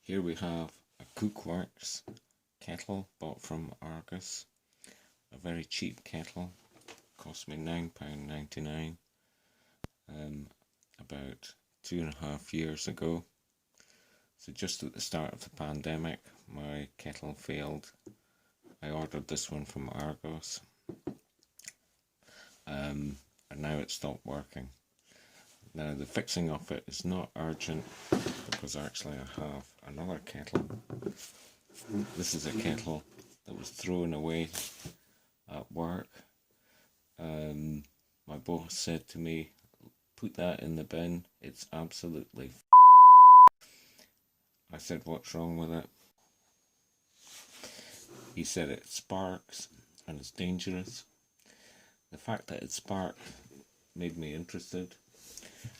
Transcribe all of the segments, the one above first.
Here we have a Cookworks kettle bought from Argos. A very cheap kettle, cost me £9.99 about 2.5 years ago. So just at the start of the pandemic, my kettle failed. I ordered this one from Argos, and now it stopped working. Now the fixing of it is not urgent because actually I have another kettle. This is a kettle that was thrown away at work. My boss said to me, put that in the bin, it's absolutely I said, what's wrong with it? He said it sparks and it's dangerous. The fact that it sparked made me interested,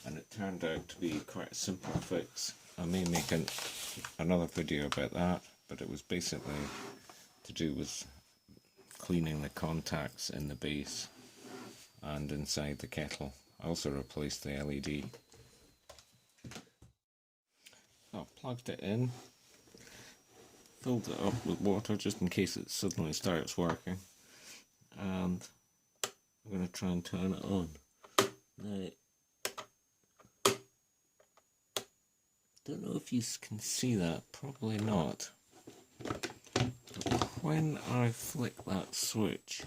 and it turned out to be quite a simple fix. I may make another video about that, but it was basically to do with cleaning the contacts in the base and inside the kettle. I also replaced the LED. I plugged it in, filled it up with water just in case it suddenly starts working, and I'm going to try and turn it on. Now, don't know if you can see that, probably not. But when I flick that switch,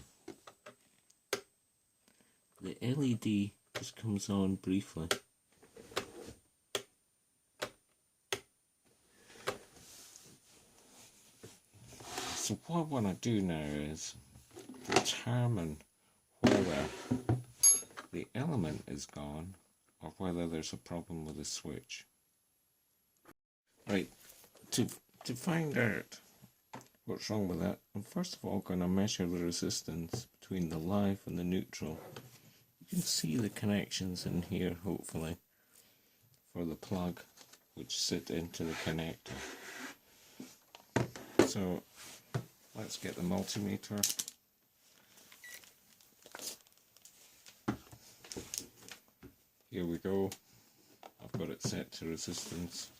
the LED just comes on briefly. So what I want to do now is determine whether the element is gone or whether there's a problem with the switch. Right, to find out what's wrong with that, I'm first of all going to measure the resistance between the live and the neutral. You can see the connections in here, hopefully, for the plug which sit into the connector. So let's get the multimeter. Here we go. I've got it set to resistance.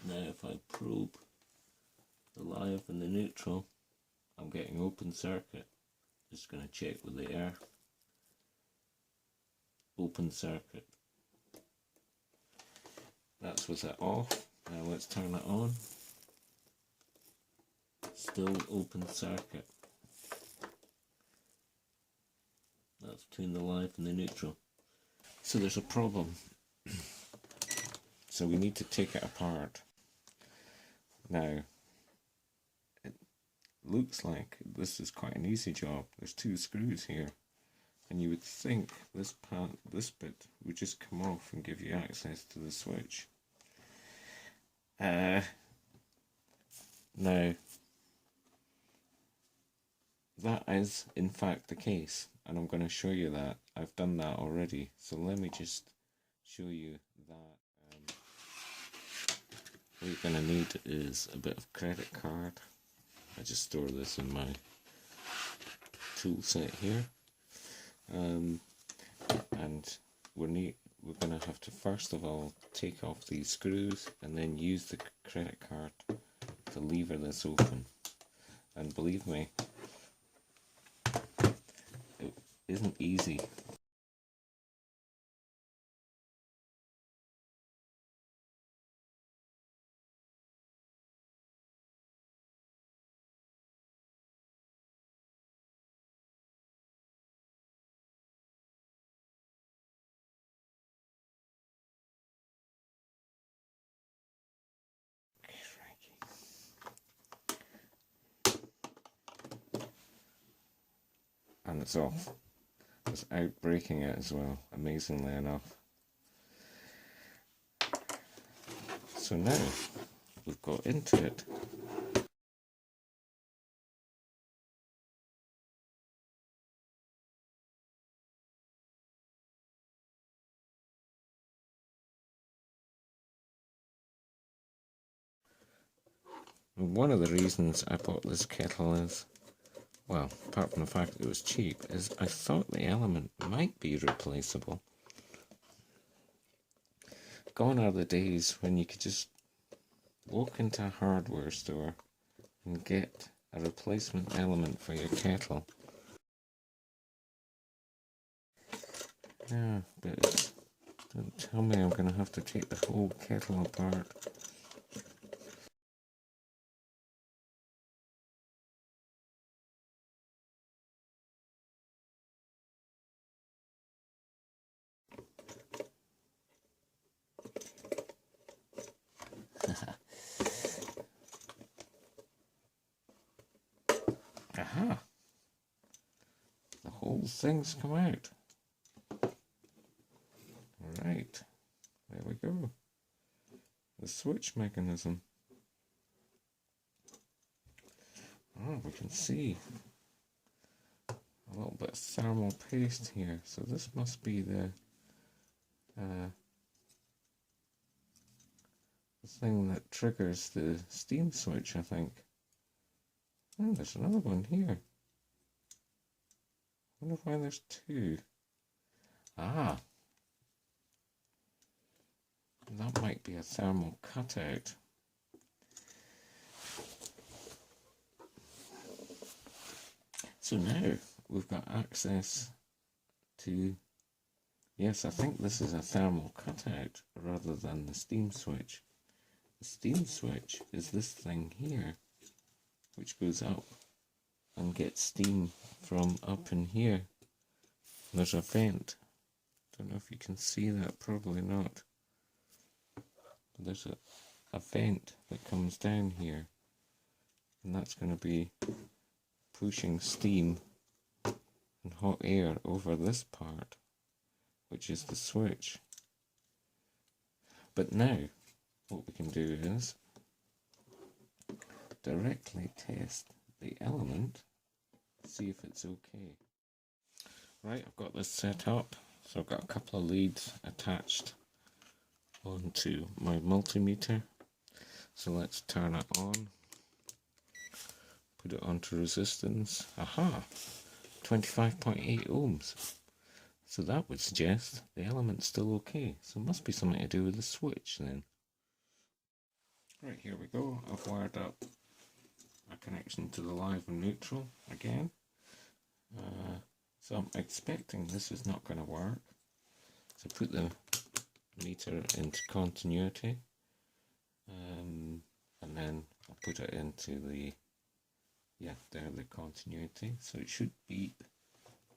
Now if I probe the live and the neutral, I'm getting open circuit. Just going to check with the air. Open circuit. That's with it off. Now let's turn it on. Still open circuit. That's between the live and the neutral. So there's a problem. So we need to take it apart. Now, it looks like this is quite an easy job. There's 2 screws here, and you would think this bit would just come off and give you access to the switch. Now, that is in fact the case, and I'm going to show you that. I've done that already, so let me just show you that. What you're going to need is a bit of credit card. I just store this in my tool set here. And we're going to have to first of all take off these screws and then use the credit card to lever this open. And believe me, it isn't easy. And it's off. It's out breaking it as well, amazingly enough. So now we've got into it. And one of the reasons I bought this kettle is, well, apart from the fact that it was cheap, is I thought the element might be replaceable. gone are the days when you could just walk into a hardware store and get a replacement element for your kettle. Yeah, but don't tell me I'm going to have to take the whole kettle apart. Aha! The whole thing's come out. Right, there we go. The switch mechanism. Oh, we can see a little bit of thermal paste here. So this must be the thing that triggers the steam switch, I think. Oh, there's another one here. I wonder why there's two. Ah, that might be a thermal cutout. So now we've got access to, yes, I think this is a thermal cutout rather than the steam switch. The steam switch is this thing here, which goes up and gets steam from up in here. There's a vent. Don't know if you can see that, probably not. There's a vent that comes down here, and that's going to be pushing steam and hot air over this part, which is the switch. But now what we can do is directly test the element, see if it's okay. Right, I've got this set up, so I've got a couple of leads attached onto my multimeter. So let's turn it on, put it onto resistance. Aha, 25.8 ohms. So that would suggest the element's still okay. So it must be something to do with the switch then. Right, here we go. I've wired up a connection to the live and neutral again. So I'm expecting this is not going to work. So put the meter into continuity, and then I'll put it into the, yeah, there, the continuity. So it should beep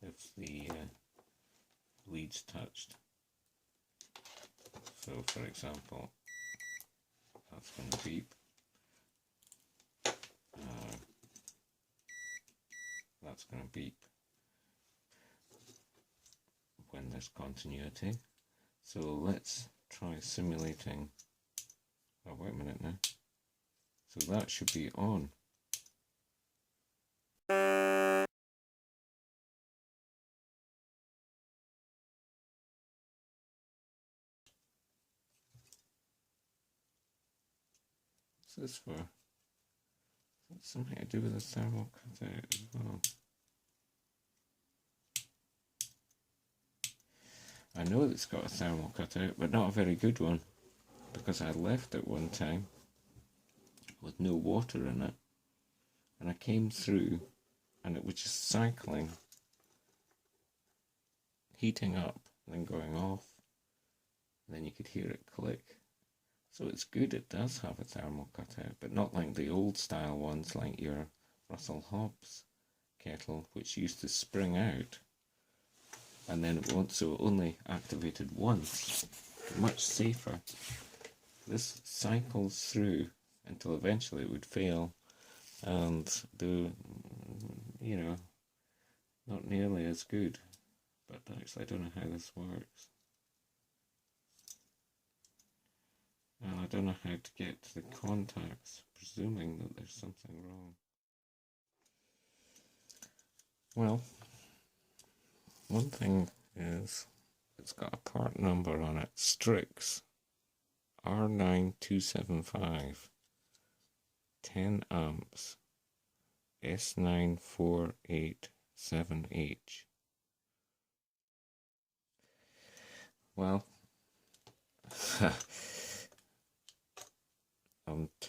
if the lead's touched. So for example, that's going to beep. That's going to beep when there's continuity. So let's try simulating. Oh, wait a minute now. So that should be on. What's this for? Is that something to do with the thermal cutout as well? I know it's got a thermal cutout, but not a very good one, because I left it one time with no water in it, and I came through and it was just cycling, heating up and then going off, and then you could hear it click. So it's good, it does have a thermal cutout, but not like the old style ones like your Russell Hobbs kettle, which used to spring out and then it won't, so only activated once. Much safer. This cycles through until eventually it would fail and do, you know, not nearly as good. But actually I don't know how this works. And I don't know how to get to the contacts, presuming that there's something wrong. Well, one thing is it's got a part number on it, Strix R9275, 10 amps, S948-7H. Well,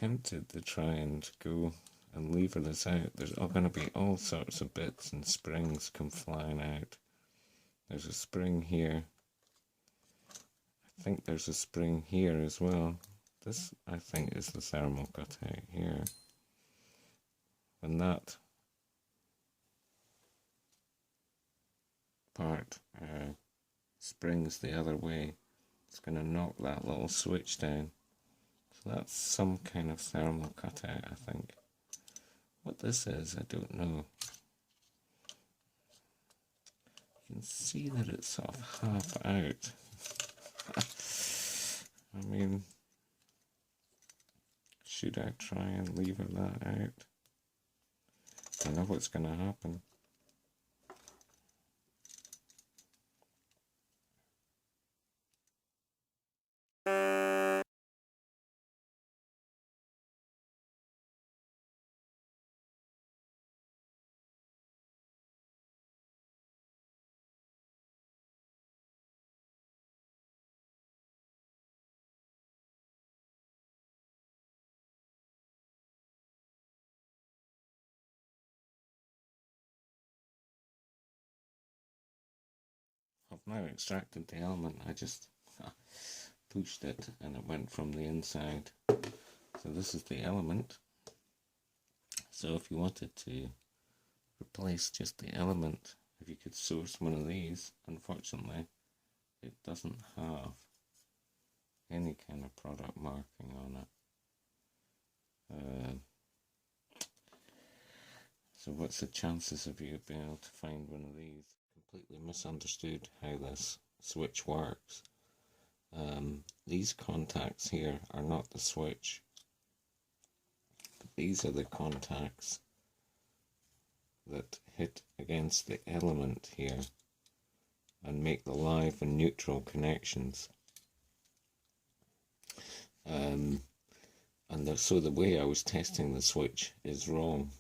tempted to try and go and lever this out. There's going to be all sorts of bits and springs come flying out. There's a spring here. I think there's a spring here as well. This, I think, is the thermal cutout here. When that part springs the other way, it's going to knock that little switch down. So that's some kind of thermal cutout, I think. What this is, I don't know. You can see that it's sort of half out. I mean, should I try and lever that out? I know what's going to happen. I've now extracted the element. I just pushed it and it went from the inside. So this is the element. So if you wanted to replace just the element, if you could source one of these, unfortunately it doesn't have any kind of product marking on it. So what's the chances of you being able to find one of these? Completely misunderstood how this switch works. These contacts here are not the switch. These are the contacts that hit against the element here and make the live and neutral connections. So the way I was testing the switch is wrong.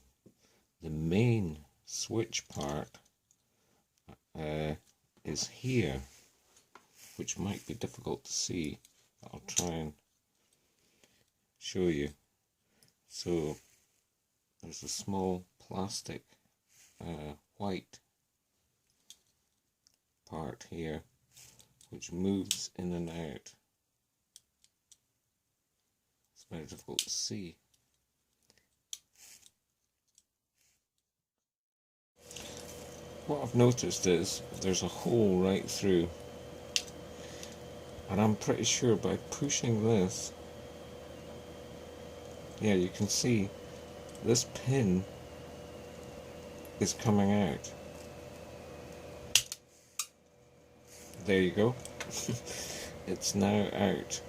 The main switch part is here, which might be difficult to see, but I'll try and show you. So there's a small plastic white part here which moves in and out. It's very difficult to see. What I've noticed is there's a hole right through, and I'm pretty sure by pushing this, yeah, you can see this pin is coming out. There you go. It's now out.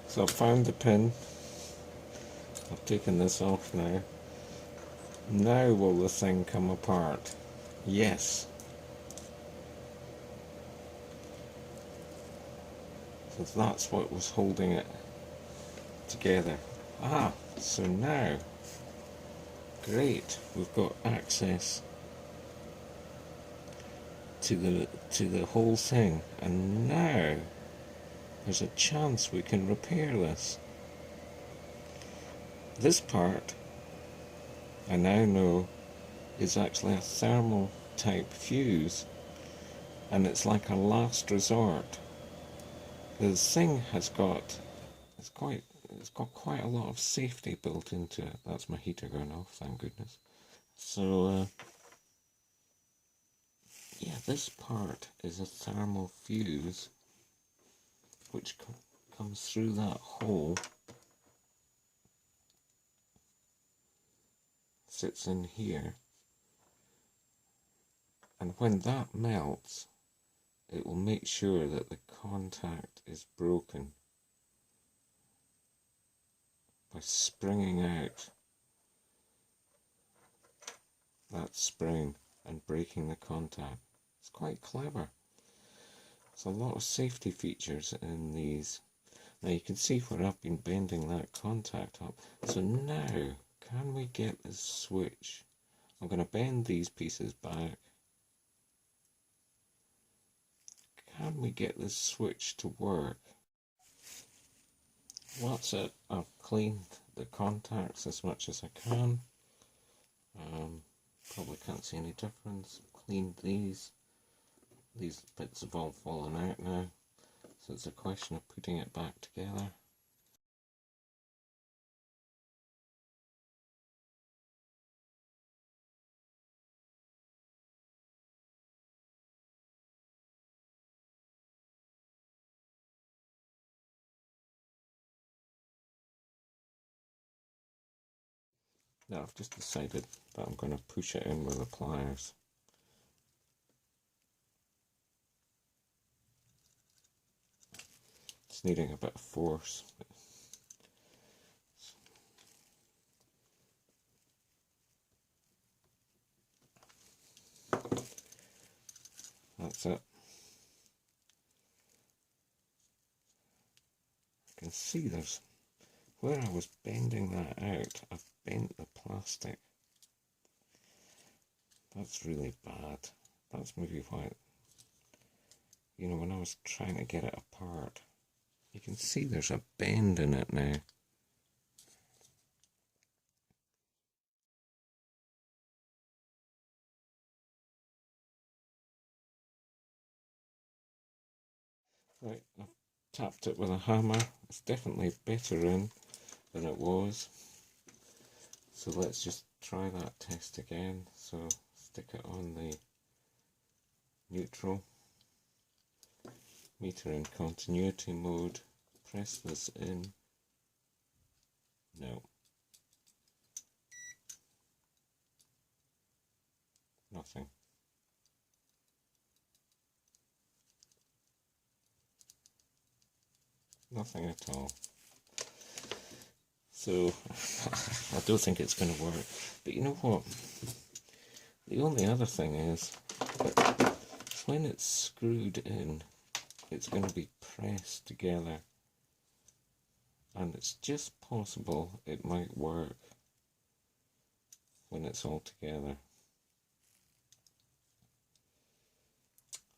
So I've found the pin. I've taken this off now. Now will the thing come apart? Yes. So that's what was holding it together. Ah, so now, great, we've got access to the whole thing, and now there's a chance we can repair this. This part, I now know, is actually a thermal type fuse, and it's like a last resort. The thing has got, it's got quite a lot of safety built into it. That's my heater going off, thank goodness. So, yeah, this part is a thermal fuse which comes through that hole, sits in here, and when that melts, it will make sure that the contact is broken by springing out that spring and breaking the contact. It's quite clever. There's a lot of safety features in these. Now you can see where I've been bending that contact up. So now, can we get this switch? I'm going to bend these pieces back can we get this switch to work? Well, that's it. I've cleaned the contacts as much as I can. Probably can't see any difference. Cleaned these. These bits have all fallen out now. So it's a question of putting it back together. Now I've just decided that I'm going to push it in with the pliers. It's needing a bit of force. That's it. I can see there's, where I was bending that out, I've bent the plastic. That's really bad. That's maybe why, you know, when I was trying to get it apart, you can see there's a bend in it now. Right, I've tapped it with a hammer. It's definitely better in than it was. So let's just try that test again. So stick it on the neutral, meter in continuity mode, press this in. No. Nothing. Nothing at all. So I don't think it's going to work. But you know what? The only other thing is that when it's screwed in, it's going to be pressed together. And it's just possible it might work when it's all together.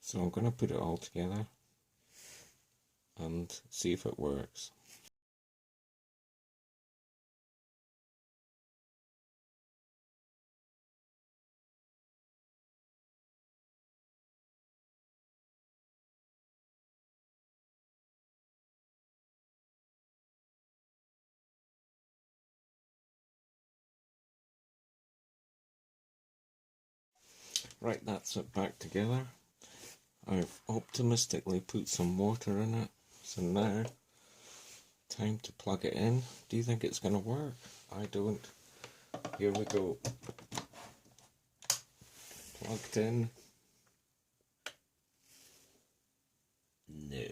So I'm going to put it all together and see if it works. Right, that's it back together. I've optimistically put some water in it. So now, time to plug it in. Do you think it's going to work? I don't. Here we go. Plugged in. No.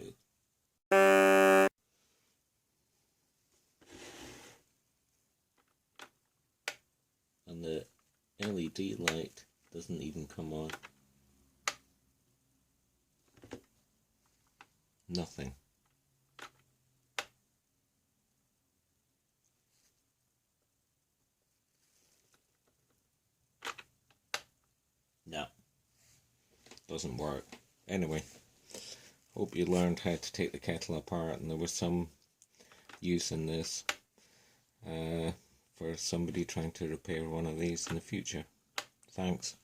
And the LED light doesn't even come on. Nothing. No. Doesn't work. Anyway, hope you learned how to take the kettle apart and there was some use in this for somebody trying to repair one of these in the future. Thanks.